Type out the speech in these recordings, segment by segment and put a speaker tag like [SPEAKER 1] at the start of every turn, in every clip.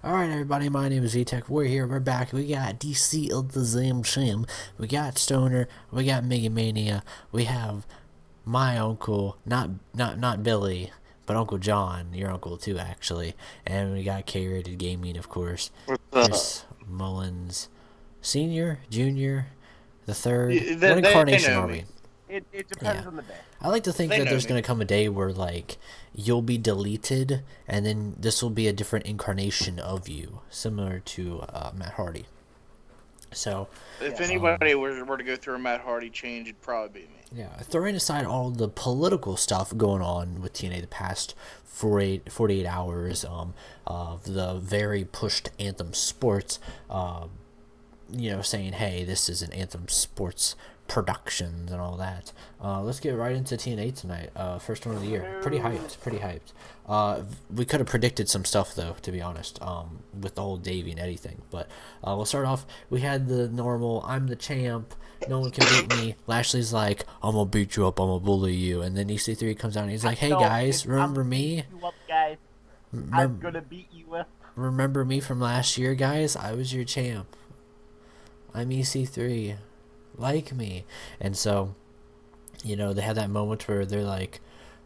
[SPEAKER 1] Alright, everybody, my name is VTech. We're here, we're back. We got DC Iltazam Shim. We got Stoner. We got Mega Mania. We have my uncle, not Billy, but Uncle John, your uncle too, actually. And we got K-Rated Gaming, of course.
[SPEAKER 2] What's up?
[SPEAKER 1] Chris Mullins, Senior, Junior, the third. What
[SPEAKER 2] They
[SPEAKER 1] incarnation
[SPEAKER 2] know
[SPEAKER 1] are
[SPEAKER 2] me.
[SPEAKER 1] we?
[SPEAKER 3] It
[SPEAKER 1] Yeah.
[SPEAKER 3] depends on the day.
[SPEAKER 1] I like to think
[SPEAKER 2] They
[SPEAKER 1] that
[SPEAKER 2] know
[SPEAKER 1] there's
[SPEAKER 2] me.
[SPEAKER 1] going to come a day where, like, you'll be deleted, and then this will be a different incarnation of you, similar to Matt Hardy. So,
[SPEAKER 2] If
[SPEAKER 3] Yes.
[SPEAKER 2] anybody were to go through a Matt Hardy change, it'd probably be me.
[SPEAKER 1] yeah, throwing aside all the political stuff going on with TNA the past 48 hours of the very pushed Anthem Sports, saying, hey, this is an Anthem Sports Productions and all that. Let's get right into TNA tonight. First one of the year. Pretty hyped. Pretty hyped. We could have predicted some stuff, though, to be honest, with the whole Davey and Eddie thing. But we'll start off. We had the normal, I'm the champ. No one can beat me. Lashley's like, I'm going to beat you up. I'm going to bully you. And then EC3 comes out and he's like, hey,
[SPEAKER 3] No,
[SPEAKER 1] guys,
[SPEAKER 3] I'm
[SPEAKER 1] remember
[SPEAKER 3] gonna
[SPEAKER 1] me?
[SPEAKER 3] beat you up, guys. I'm
[SPEAKER 1] Remember,
[SPEAKER 3] gonna beat you up.
[SPEAKER 1] remember me from last year, guys? I was your champ. I'm EC3. Like me. And so, they had that moment where they're like,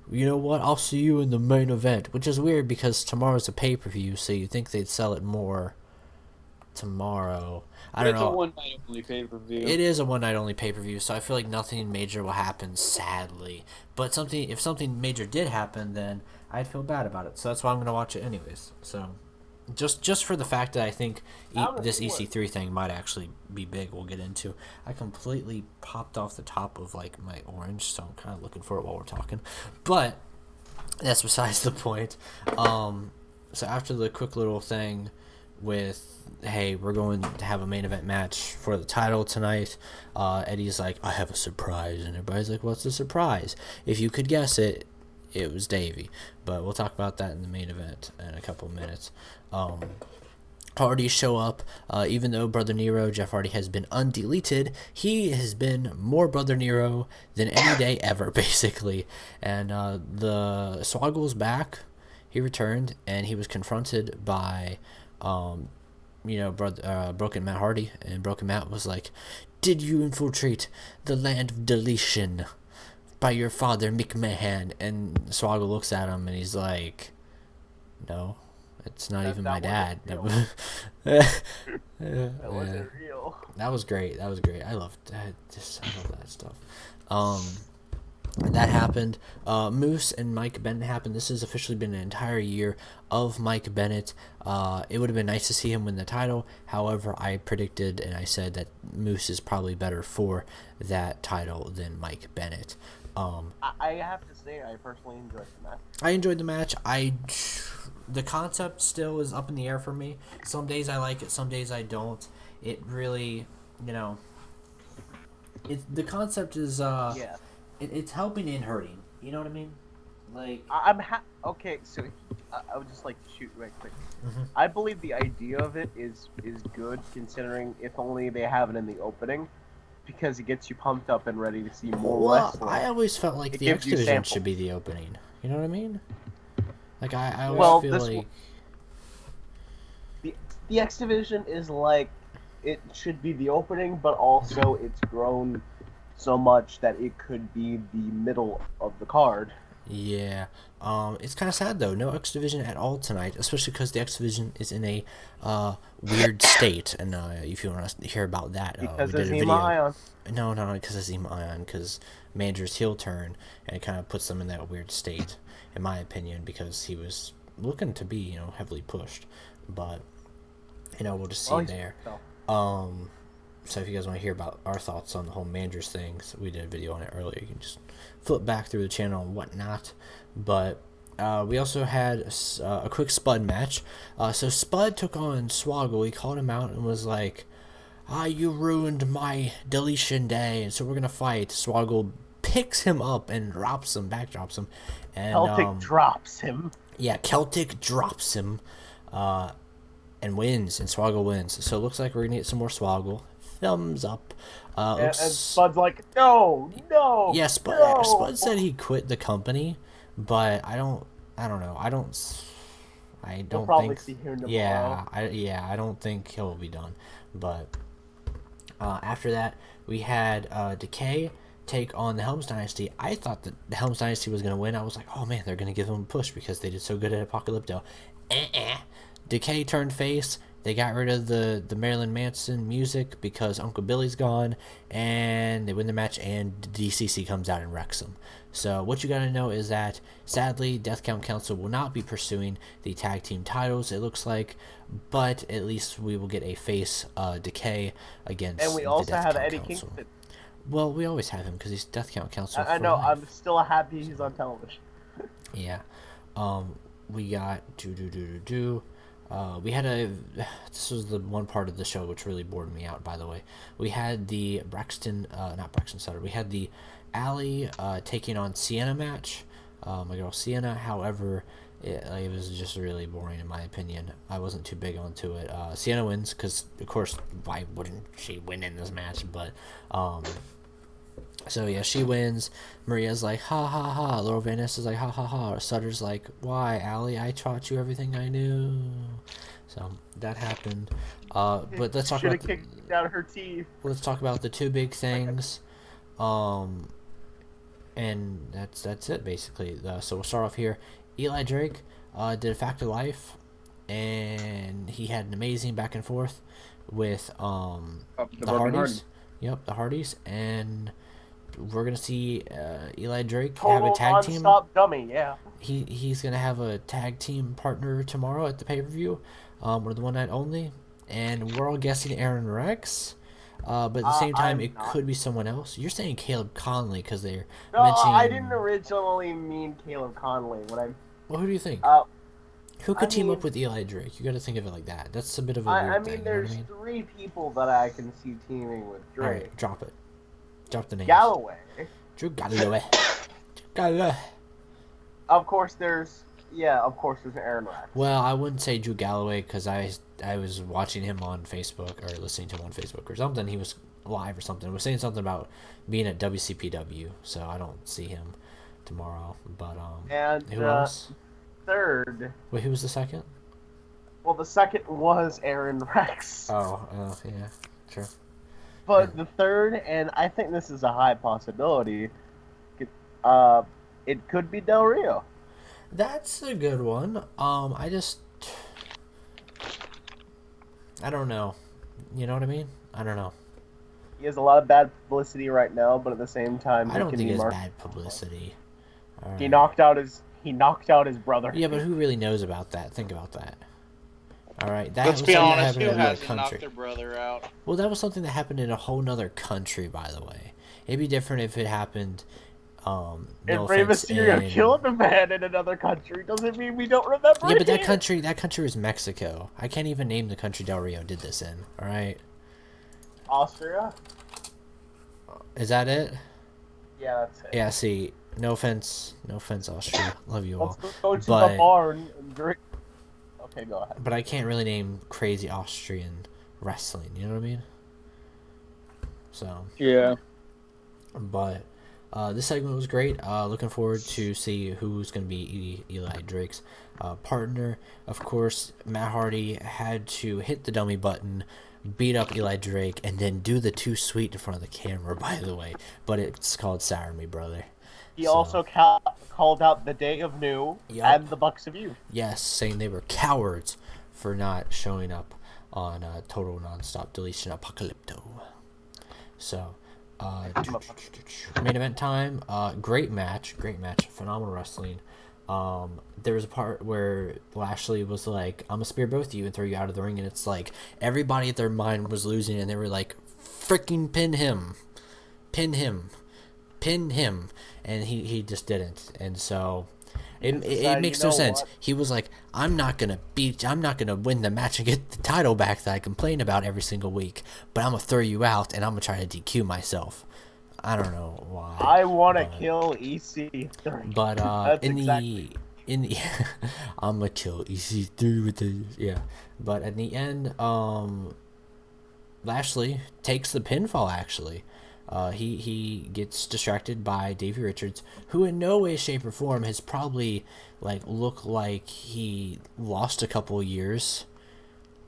[SPEAKER 1] you know what, I'll see you in the main event, which is weird because tomorrow's a pay-per-view, so you think they'd sell it more tomorrow. I don't
[SPEAKER 4] It's a
[SPEAKER 1] know.
[SPEAKER 4] one night only pay per view.
[SPEAKER 1] It is a one night only pay-per-view, so I feel like nothing major will happen, sadly. But if something major did happen, then I'd feel bad about it. So that's why I'm going to watch it anyways. So just for the fact that I think this EC3 thing might actually be big, we'll get into. I completely popped off the top of like my orange, so I'm kind of looking for it while we're talking. But that's besides the point. So after the quick little thing with, hey, we're going to have a main event match for the title tonight, Eddie's like, I have a surprise, and everybody's like, what's the surprise? If you could guess it, it was Davey, but we'll talk about that in the main event in a couple of minutes. Hardy show up, even though Brother Nero, Jeff Hardy, has been undeleted, he has been more Brother Nero than any day ever, basically. And the Swoggle's back. He returned, and he was confronted by, Broken Matt Hardy. And Broken Matt was like, did you infiltrate the land of deletion by your father, McMahon? And Swoggle looks at him, and he's like, no. It's not even my dad.
[SPEAKER 3] That
[SPEAKER 1] Yeah.
[SPEAKER 3] wasn't real.
[SPEAKER 1] That was great. I love that stuff. That happened. Moose and Mike Bennett happened. This has officially been an entire year of Mike Bennett. It would have been nice to see him win the title. However, I predicted and I said that Moose is probably better for that title than Mike Bennett.
[SPEAKER 3] I have to say, I personally enjoyed the match.
[SPEAKER 1] I enjoyed the match. The concept still is up in the air for me. Some days I like it, some days I don't. It really, the concept is
[SPEAKER 3] Yeah.
[SPEAKER 1] it's helping and hurting. You know what I mean? Like,
[SPEAKER 3] Okay, so I would just like to shoot right quick.
[SPEAKER 1] Mhm.
[SPEAKER 3] I believe the idea of it is good, considering if only they have it in the opening, because it gets you pumped up and ready to see more
[SPEAKER 1] well,
[SPEAKER 3] wrestling.
[SPEAKER 1] I always felt like
[SPEAKER 3] It
[SPEAKER 1] the X
[SPEAKER 3] gives you
[SPEAKER 1] Division
[SPEAKER 3] samples.
[SPEAKER 1] should be the opening. You know what I mean? Like I always
[SPEAKER 3] Well,
[SPEAKER 1] feel
[SPEAKER 3] this
[SPEAKER 1] like
[SPEAKER 3] the X Division is like, it should be the opening, but also it's grown so much that it could be the middle of the card.
[SPEAKER 1] yeah. It's kind of sad though. No X Division at all tonight, especially because the X Division is in a weird state. And if you want to hear about that,
[SPEAKER 3] Because
[SPEAKER 1] we
[SPEAKER 3] of
[SPEAKER 1] did a
[SPEAKER 3] Zema
[SPEAKER 1] video.
[SPEAKER 3] Ion.
[SPEAKER 1] No, not because of Zema Ion, because manager's heel turn, and it kind of puts them in that weird state, in my opinion, because he was looking to be, heavily pushed. But, we'll just see there. So if you guys want to hear about our thoughts on the whole managers things, we did a video on it earlier. You can just flip back through the channel and whatnot. But we also had a quick Spud match. So Spud took on Swoggle. He called him out and was like, you ruined my deletion day, and so we're going to fight. Swoggle picks him up and backdrops him. And,
[SPEAKER 3] Celtic drops him.
[SPEAKER 1] yeah, Celtic drops him and wins, and Swoggle wins. So it looks like we're going to get some more Swoggle. Thumbs up.
[SPEAKER 3] And Spud's like, no.
[SPEAKER 1] Yeah,
[SPEAKER 3] no.
[SPEAKER 1] Spud said he quit the company, but I don't know. I I
[SPEAKER 3] We'll
[SPEAKER 1] don't
[SPEAKER 3] probably
[SPEAKER 1] think.
[SPEAKER 3] see him tomorrow.
[SPEAKER 1] I don't think he'll be done. But after that, we had Decay take on the Helms Dynasty. I thought that the Helms Dynasty was going to win. I was like, oh man, they're going to give them a push because they did so good at Apocalypto. Decay turned face. They got rid of the Marilyn Manson music because Uncle Billy's gone, and they win the match, and DCC comes out and wrecks them. So what you got to know is that, sadly, Death Council will not be pursuing the tag team titles, it looks like, but at least we will get a face Decay against
[SPEAKER 3] And we
[SPEAKER 1] the
[SPEAKER 3] also
[SPEAKER 1] Death
[SPEAKER 3] have
[SPEAKER 1] Count
[SPEAKER 3] Eddie
[SPEAKER 1] Council.
[SPEAKER 3] Kingston.
[SPEAKER 1] Well, we always have him because he's Death Council
[SPEAKER 3] I
[SPEAKER 1] for
[SPEAKER 3] know.
[SPEAKER 1] life.
[SPEAKER 3] I'm still happy he's on television.
[SPEAKER 1] Yeah. We got we had this was the one part of the show which really bored me out, by the way. We had the not Braxton Sutter. We had the Allie taking on Sienna match. My girl Sienna. However, it was just really boring in my opinion. I wasn't too big onto it. Sienna wins because, of course, why wouldn't she win in this match? But so yeah, she wins. Maria's like, ha ha ha. Little Vanessa's like, ha ha ha. Sutter's like, why, Allie? I taught you everything I knew. So that happened. But let's talk
[SPEAKER 3] Should
[SPEAKER 1] about
[SPEAKER 3] have kicked out her teeth.
[SPEAKER 1] let's talk about the two big things. And that's it basically. So we'll start off here. Eli Drake did a Fact of Life, and he had an amazing back and forth with the Hardys. Yep, the Hardys, and we're gonna see Eli Drake have a tag team.
[SPEAKER 3] Non-stop dummy, yeah.
[SPEAKER 1] He's gonna have a tag team partner tomorrow at the pay-per-view, or the one night only, and we're all guessing Aaron Rex. But at the same time, it could be someone else. You're saying Caleb Conley because they're mentioning.
[SPEAKER 3] I didn't originally mean Caleb Conley.
[SPEAKER 1] Well, who do you think? Who could team up with Eli Drake? You got to think of it like that. That's a bit of a weird thing.
[SPEAKER 3] There's three people that I can see teaming with Drake.
[SPEAKER 1] All right, drop it. Drop the names.
[SPEAKER 3] Galloway.
[SPEAKER 1] Drew Galloway. Galloway.
[SPEAKER 3] Of course, there's Aaron Rex.
[SPEAKER 1] Well, I wouldn't say Drew Galloway because I was watching him on Facebook or listening to him on Facebook or something. He was live or something. He was saying something about being at WCPW, so I don't see him tomorrow. But
[SPEAKER 3] and
[SPEAKER 1] who else?
[SPEAKER 3] Third.
[SPEAKER 1] Wait, who was the second?
[SPEAKER 3] Well, the second was Aaron Rex.
[SPEAKER 1] Oh, yeah, sure.
[SPEAKER 3] But the third, and I think this is a high possibility, it could be Del Rio.
[SPEAKER 1] That's a good one. I don't know. You know what I mean? I don't know.
[SPEAKER 3] He has a lot of bad publicity right now, but at the same time,
[SPEAKER 1] I don't think it's bad publicity. Right.
[SPEAKER 3] He knocked out his brother.
[SPEAKER 1] Yeah, but who really knows about that? Think about that. All right,
[SPEAKER 2] Let's be honest. Who hasn't knocked their brother out?
[SPEAKER 1] Well, that was something that happened in a whole nother country, by the way. It'd be different if it happened.
[SPEAKER 3] If Rey Mysterio killed a man in another country, doesn't mean we don't remember.
[SPEAKER 1] Yeah, but that country was Mexico. I can't even name the country Del Rio did this in. All right.
[SPEAKER 3] Austria.
[SPEAKER 1] Is that it?
[SPEAKER 3] Yeah, that's it.
[SPEAKER 1] Yeah. See, no offense, Austria. Love you all.
[SPEAKER 3] Let's go to the barn and drink. Okay, go ahead.
[SPEAKER 1] But I can't really name crazy Austrian wrestling. You know what I mean? So.
[SPEAKER 2] Yeah.
[SPEAKER 1] But this segment was great. Looking forward to see who's going to be Eli Drake's partner. Of course, Matt Hardy had to hit the dummy button, beat up Eli Drake, and then do the too sweet in front of the camera, by the way. But it's called Sour Me, brother.
[SPEAKER 3] He also called out the Day of New and the Bucks of Youth.
[SPEAKER 1] Yes, saying they were cowards for not showing up on Total Nonstop Deletion Apocalypto. So, main event time. Great match, phenomenal wrestling. There was a part where Lashley was like, I'm gonna spear both of you and throw you out of the ring, and it's like everybody at their mind was losing, and they were like, freaking pin him, and he just didn't, and so it makes no sense. He was like, I'm not gonna win the match and get the title back that I complain about every single week, but I'm gonna throw you out and I'm gonna try to DQ myself. I don't know why.
[SPEAKER 3] I want to kill EC3.
[SPEAKER 1] But in the I'm gonna kill EC3 with the But at the end, Lashley takes the pinfall actually. He gets distracted by Davey Richards, who in no way, shape, or form has probably looked like he lost a couple of years.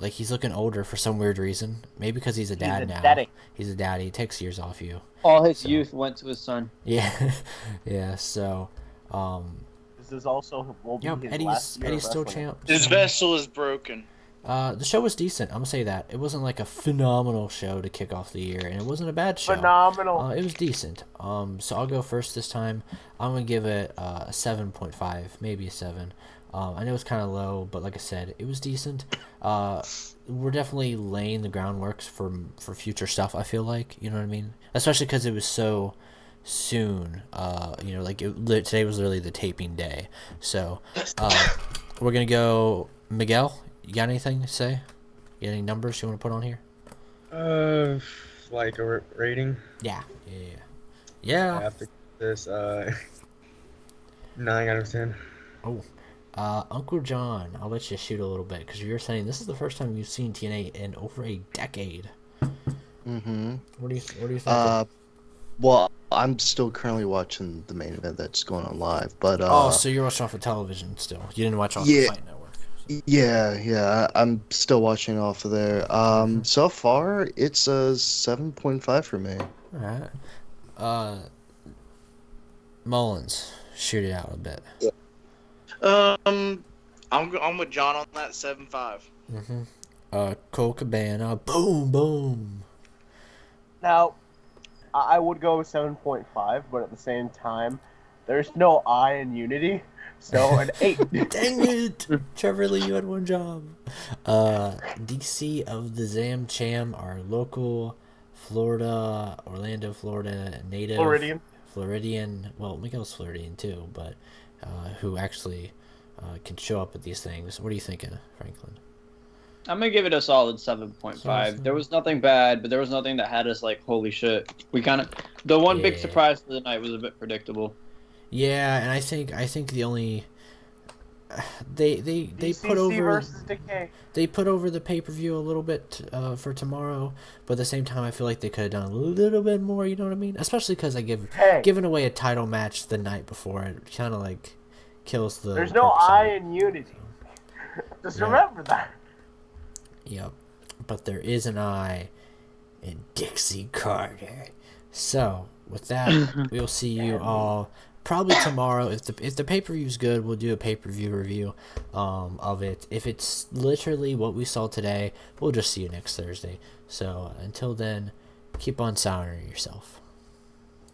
[SPEAKER 1] Like he's looking older for some weird reason. Maybe because he's a dad now.
[SPEAKER 3] Daddy.
[SPEAKER 1] He's a daddy. He takes years off you.
[SPEAKER 4] All his youth went to his son.
[SPEAKER 1] Yeah, yeah. So,
[SPEAKER 3] This is also will be his last year
[SPEAKER 1] Eddie's
[SPEAKER 3] of
[SPEAKER 1] still
[SPEAKER 3] wrestling.
[SPEAKER 1] champ.
[SPEAKER 2] His vessel is broken.
[SPEAKER 1] The show was decent. I'm gonna say that. It wasn't like a phenomenal show to kick off the year, and it wasn't a bad show.
[SPEAKER 3] Phenomenal.
[SPEAKER 1] It was decent. So I'll go first this time. I'm gonna give it a 7.5, maybe a 7. I know it's kind of low, but like I said, it was decent. We're definitely laying the groundwork for future stuff. I feel like, you know what I mean, especially because it was so soon. Today was literally the taping day. So we're gonna go. Miguel, you got anything to say? You got any numbers you want to put on here?
[SPEAKER 5] Like a rating.
[SPEAKER 1] Yeah. I
[SPEAKER 5] have to give this 9 out of 10.
[SPEAKER 1] Oh. Uncle John, I'll let you shoot a little bit because you're saying this is the first time you've seen TNA in over a decade.
[SPEAKER 6] Mm-hmm.
[SPEAKER 1] What do you think?
[SPEAKER 6] Well, I'm still currently watching the main event that's going on live, but
[SPEAKER 1] so you're watching off of television still? You didn't watch off the Fight Network? So.
[SPEAKER 6] Yeah, I'm still watching off of there. So far it's a 7.5 for me.
[SPEAKER 1] All right. Mullins, shoot it out a bit.
[SPEAKER 6] Yeah.
[SPEAKER 2] I'm with John on that 7.5.
[SPEAKER 1] Cole Cabana, boom.
[SPEAKER 3] Now, I would go 7.5, but at the same time, there's no I in Unity, so an 8.
[SPEAKER 1] Dang it! Trevor Lee, you had one job. DC of the Zam Cham, our local Orlando, Florida native. Floridian. Well, Miguel's Floridian too, but who actually can show up at these things. What are you thinking, Franklin?
[SPEAKER 4] I'm going to give it a solid 7.5. There was nothing bad, but there was nothing that had us like, holy shit. The one big surprise for the night was a bit predictable.
[SPEAKER 1] Yeah, and I think the only they put over the pay-per-view a little bit for tomorrow, but at the same time I feel like they could have done a little bit more, you know what I mean? Especially because giving away a title match the night before, it kind of like kills the
[SPEAKER 3] There's no I in Unity. Just remember that.
[SPEAKER 1] Yep. But there is an I in Dixie Carter. So, with that, we'll see you all probably tomorrow. If the pay-per-view is good, we'll do a pay-per-view review of it. If it's literally what we saw today, we'll just see you next Thursday. So, until then, keep on sounding yourself.